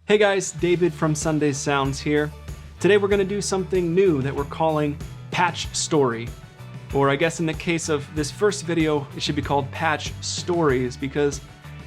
Hey guys, David from Sunday Sounds here. Today we're going to do something new that we're calling Patch Story. Or I guess in the case of this first video, it should be called Patch Stories, because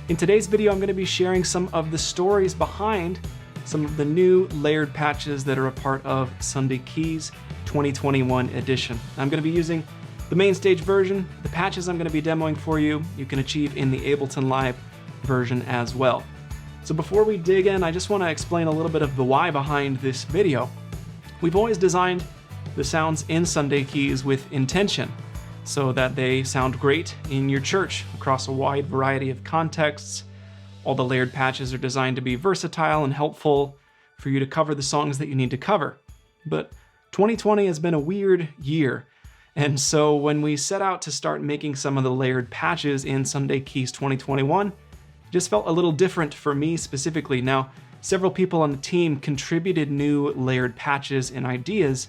in today's video I'm going to be sharing some of the stories behind some of the new layered patches that are a part of Sunday Keys 2021 edition. I'm going to be using the main stage version. The patches I'm going to be demoing for you can achieve in the Ableton Live version as well. So before we dig in, I just want to explain a little bit of the why behind this video. We've always designed the sounds in Sunday Keys with intention, so that they sound great in your church across a wide variety of contexts. All the layered patches are designed to be versatile and helpful for you to cover the songs that you need to cover. But 2020 has been a weird year, and so when we set out to start making some of the layered patches in Sunday Keys 2021, just felt a little different for me specifically. Now, several people on the team contributed new layered patches and ideas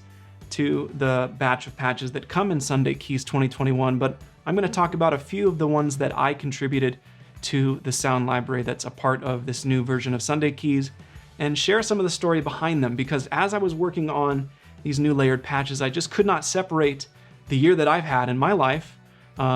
to the batch of patches that come in Sunday Keys 2021, but I'm going to talk about a few of the ones that I contributed to the sound library that's a part of this new version of Sunday Keys, and share some of the story behind them, because as I was working on these new layered patches, I just could not separate the year that I've had in my life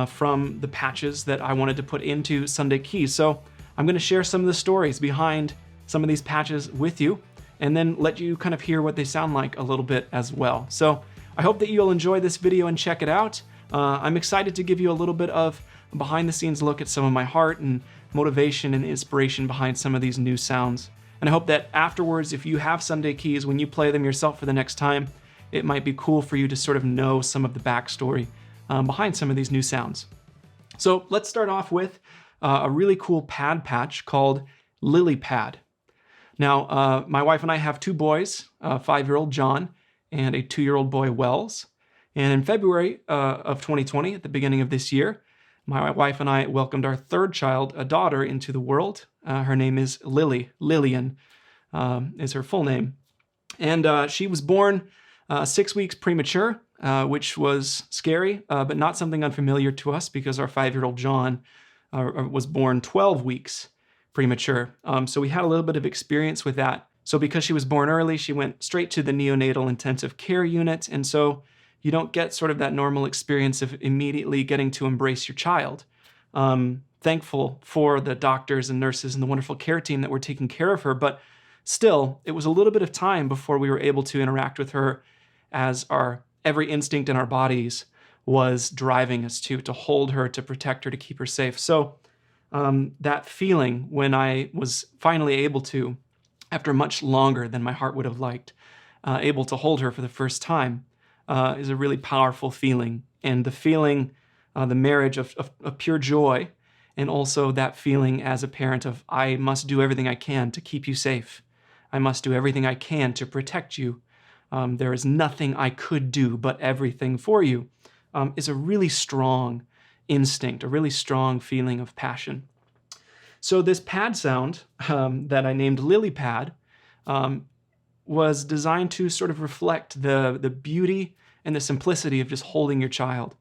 from the patches that I wanted to put into Sunday Keys. So I'm going to share some of the stories behind some of these patches with you, and then let you kind of hear what they sound like a little bit as well. So I hope that you'll enjoy this video and check it out. I'm excited to give you a little bit of a behind the scenes look at some of my heart and motivation and inspiration behind some of these new sounds. And I hope that afterwards, if you have Sunday Keys, when you play them yourself for the next time, it might be cool for you to sort of know some of the backstory behind some of these new sounds. So let's start off with a really cool pad patch called Lilypad. Now, my wife and I have two boys, a 5-year-old John and a 2-year-old boy Wells. And in February of 2020, at the beginning of this year, my wife and I welcomed our third child, a daughter, into the world. Her name is Lillian is her full name. And she was born 6 weeks premature, which was scary, but not something unfamiliar to us, because our 5-year-old John was born 12 weeks premature. So we had a little bit of experience with that. So because she was born early, she went straight to the neonatal intensive care unit. And so you don't get sort of that normal experience of immediately getting to embrace your child. Thankful for the doctors and nurses and the wonderful care team that were taking care of her. But still, it was a little bit of time before we were able to interact with her, as our every instinct in our bodies was driving us to hold her, to protect her, to keep her safe. So that feeling when I was finally able to, after much longer than my heart would have liked, able to hold her for the first time is a really powerful feeling. And the feeling, the marriage of pure joy, and also that feeling as a parent of, I must do everything I can to keep you safe. I must do everything I can to protect you. There is nothing I could do but everything for you. Is a really strong instinct, a really strong feeling of passion. So this pad sound that I named Lilypad was designed to sort of reflect the beauty and the simplicity of just holding your child.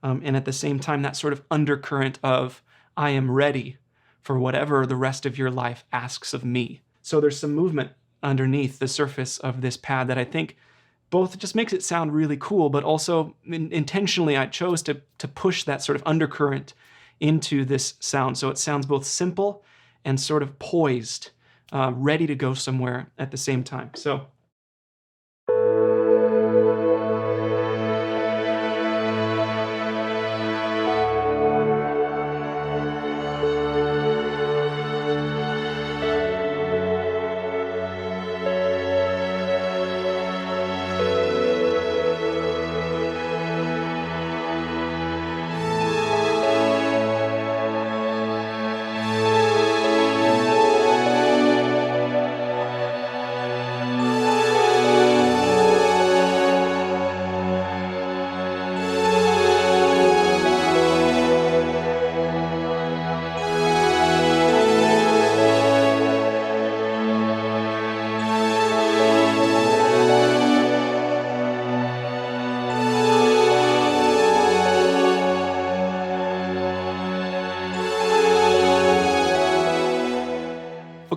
And at the same time, that sort of undercurrent of, I am ready for whatever the rest of your life asks of me. So there's some movement underneath the surface of this pad that I think both just makes it sound really cool, but also intentionally I chose to push that sort of undercurrent into this sound. So it sounds both simple and sort of poised, ready to go somewhere at the same time. So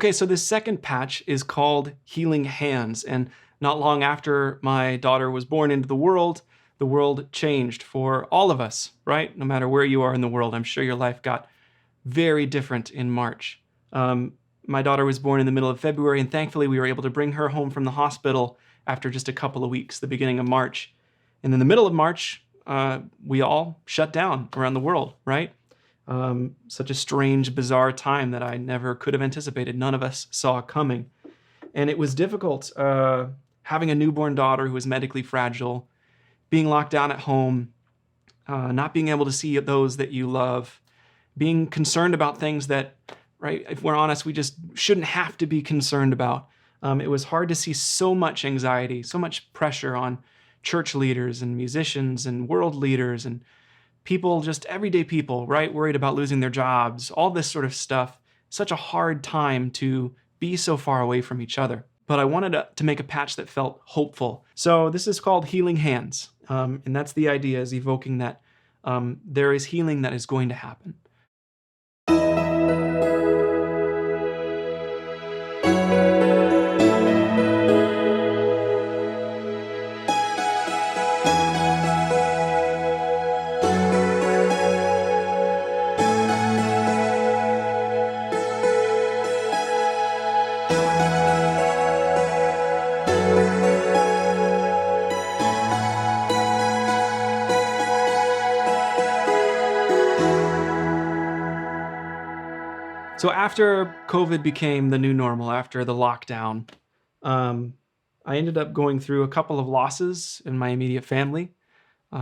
Okay, so this second patch is called Healing Hands, and not long after my daughter was born into the world changed for all of us, right? No matter where you are in the world, I'm sure your life got very different in March. My daughter was born in the middle of February, and thankfully we were able to bring her home from the hospital after just a couple of weeks, the beginning of March. And in the middle of March, we all shut down around the world, right? Such a strange, bizarre time that I never could have anticipated. None of us saw coming. And it was difficult having a newborn daughter who was medically fragile, being locked down at home, not being able to see those that you love, being concerned about things that, right, if we're honest, we just shouldn't have to be concerned about. It was hard to see so much anxiety, so much pressure on church leaders and musicians and world leaders and people, just everyday people, right, worried about losing their jobs, all this sort of stuff. Such a hard time to be so far away from each other. But I wanted to make a patch that felt hopeful. So this is called Healing Hands. And that's the idea, is evoking that there is healing that is going to happen. So after COVID became the new normal, after the lockdown, I ended up going through a couple of losses in my immediate family.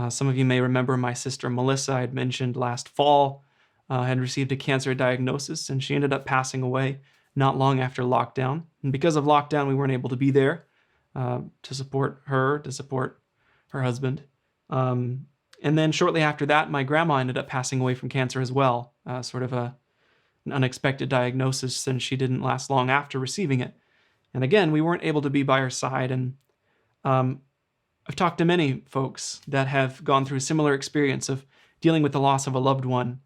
Some of you may remember my sister Melissa, I had mentioned last fall, had received a cancer diagnosis, and she ended up passing away not long after lockdown. And because of lockdown, we weren't able to be there to support her, to support her husband. And then shortly after that, my grandma ended up passing away from cancer as well, sort of an unexpected diagnosis, since she didn't last long after receiving it. And again, we weren't able to be by her side. And I've talked to many folks that have gone through a similar experience of dealing with the loss of a loved one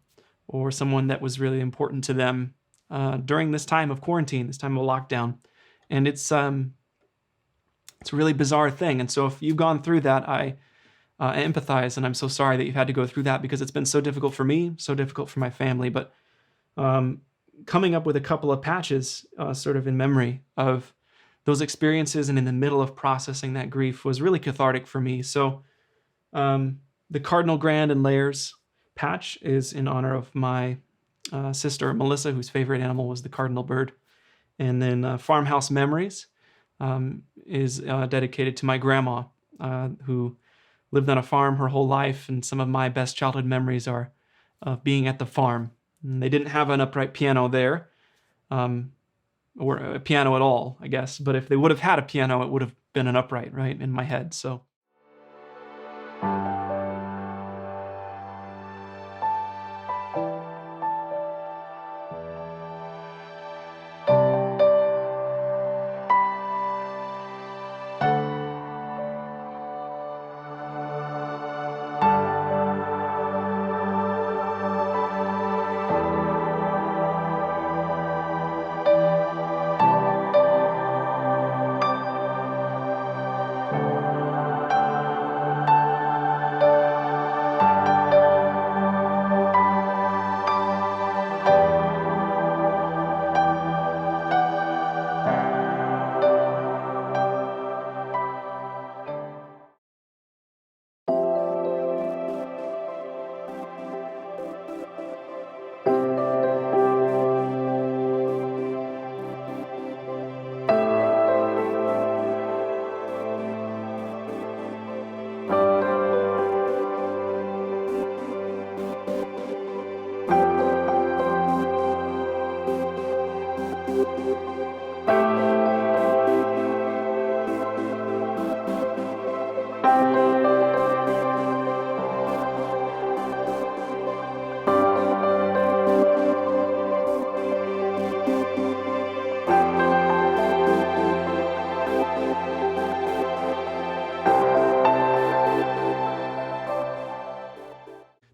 or someone that was really important to them during this time of quarantine, this time of lockdown. And it's a really bizarre thing. And so if you've gone through that, I empathize, and I'm so sorry that you've had to go through that, because it's been so difficult for me, so difficult for my family. But coming up with a couple of patches sort of in memory of those experiences and in the middle of processing that grief was really cathartic for me. So the Cardinal Grand and Layers patch is in honor of my sister Melissa, whose favorite animal was the cardinal bird. And then Farmhouse Memories is dedicated to my grandma, who lived on a farm her whole life, and some of my best childhood memories are of being at the farm. And they didn't have an upright piano there, or a piano at all, I guess. But if they would have had a piano, it would have been an upright, right, in my head. So.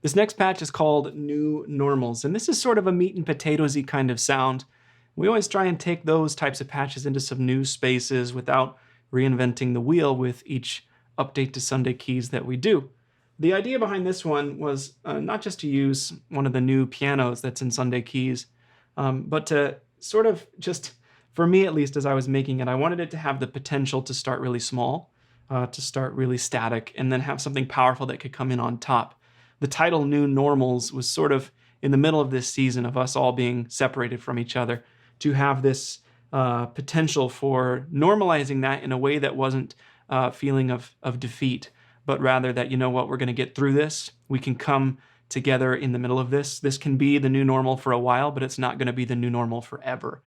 This next patch is called New Normals, and this is sort of a meat and potatoes-y kind of sound We always try and take those types of patches into some new spaces without reinventing the wheel with each update to Sunday Keys that we do. The idea behind this one was not just to use one of the new pianos that's in Sunday Keys, but to sort of just, for me at least, as I was making it, I wanted it to have the potential to start really small, to start really static, and then have something powerful that could come in on top. The title New Normals was sort of in the middle of this season of us all being separated from each other, to have this potential for normalizing that in a way that wasn't a feeling of defeat, but rather that, you know what, we're going to get through this. We can come together in the middle of this. This can be the new normal for a while, but it's not going to be the new normal forever.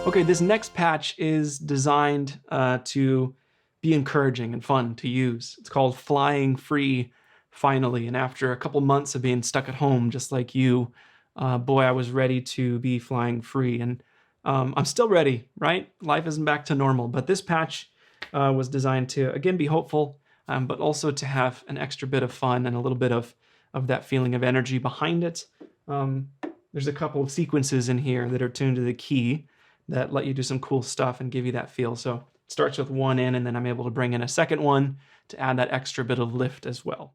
Okay, this next patch is designed to be encouraging and fun to use. It's called Flying Free, finally. And after a couple months of being stuck at home, just like you, boy, I was ready to be flying free. And I'm still ready, right? Life isn't back to normal. But this patch was designed to, again, be hopeful, but also to have an extra bit of fun and a little bit of that feeling of energy behind it. There's a couple of sequences in here that are tuned to the key that let you do some cool stuff and give you that feel. So it starts with one in, and then I'm able to bring in a second one to add that extra bit of lift as well.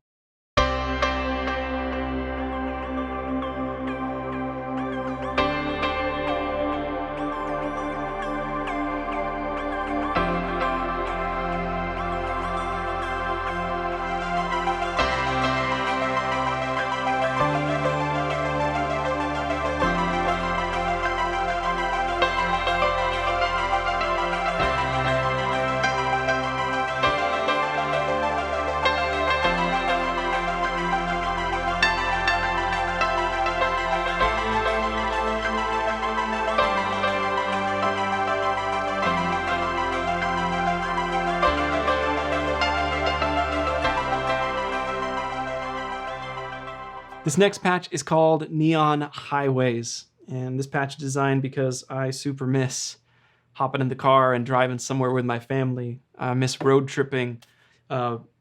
This next patch is called Neon Highways, and this patch is designed because I super miss hopping in the car and driving somewhere with my family. I miss road tripping,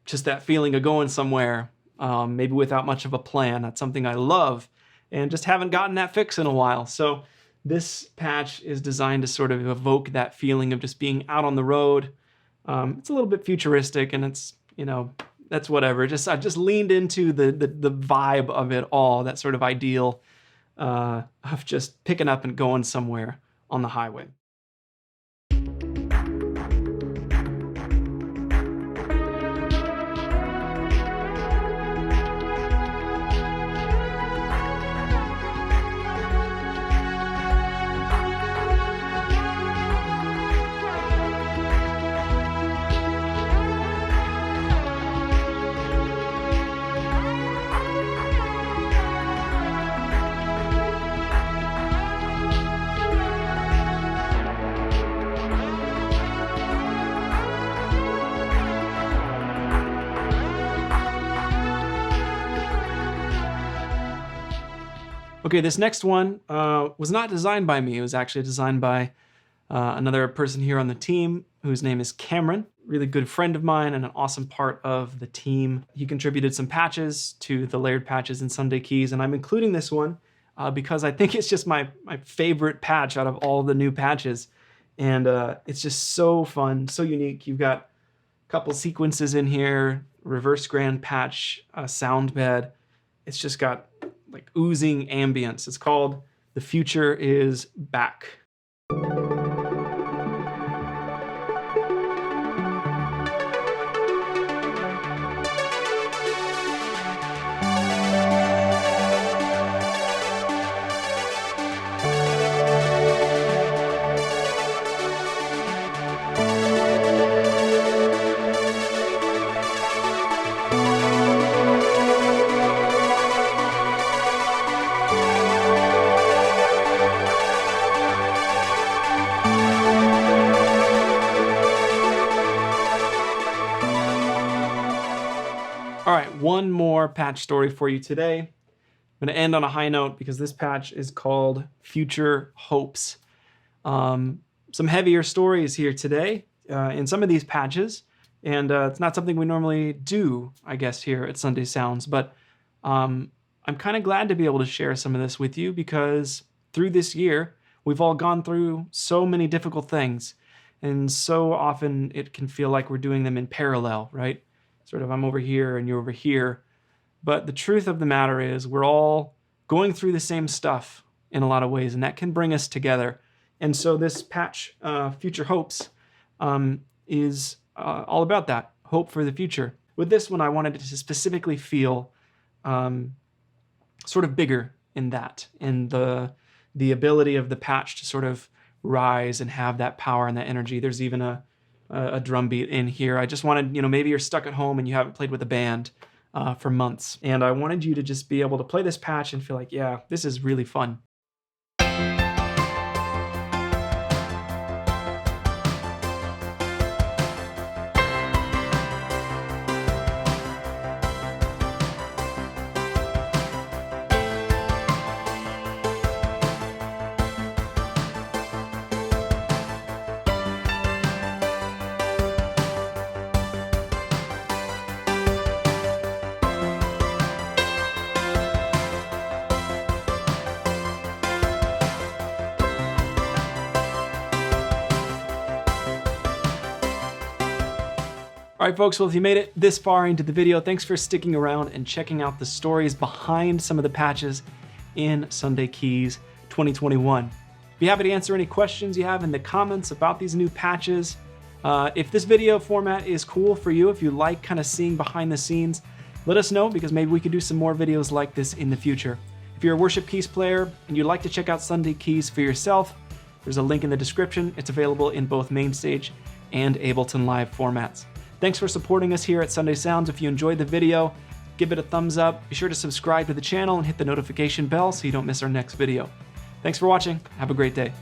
just that feeling of going somewhere, maybe without much of a plan. That's something I love, and just haven't gotten that fix in a while. So this patch is designed to sort of evoke that feeling of just being out on the road. It's a little bit futuristic, and it's, you know, that's whatever. I've just leaned into the vibe of it all, that sort of ideal of just picking up and going somewhere on the highway. Okay, this next one was not designed by me. It was actually designed by another person here on the team whose name is Cameron. Really good friend of mine and an awesome part of the team. He contributed some patches to the layered patches in Sunday Keys, and I'm including this one because I think it's just my favorite patch out of all the new patches. And it's just so fun, so unique. You've got a couple sequences in here, reverse grand patch, sound bed. It's just got like oozing ambience. It's called The Future Is Back. our patch story for you today. I'm going to end on a high note because this patch is called Future Hopes. Some heavier stories here today in some of these patches, and it's not something we normally do, I guess, here at Sunday Sounds, but I'm kind of glad to be able to share some of this with you because through this year, we've all gone through so many difficult things, and so often it can feel like we're doing them in parallel, right? Sort of I'm over here and you're over here. But the truth of the matter is we're all going through the same stuff in a lot of ways, and that can bring us together. And so this patch, Future Hopes, is all about that, hope for the future. With this one, I wanted it to specifically feel sort of bigger in that, in the ability of the patch to sort of rise and have that power and that energy. There's even a drum beat in here. I just wanted, maybe you're stuck at home and you haven't played with a band for months, and I wanted you to just be able to play this patch and feel like, yeah, this is really fun. All right, folks, well, if you made it this far into the video, thanks for sticking around and checking out the stories behind some of the patches in Sunday Keys 2021. Be happy to answer any questions you have in the comments about these new patches. If this video format is cool for you, if you like kind of seeing behind the scenes, let us know because maybe we could do some more videos like this in the future. If you're a worship keys player and you'd like to check out Sunday Keys for yourself, there's a link in the description. It's available in both Mainstage and Ableton Live formats. Thanks for supporting us here at Sunday Sounds. If you enjoyed the video, give it a thumbs up. Be sure to subscribe to the channel and hit the notification bell so you don't miss our next video. Thanks for watching. Have a great day.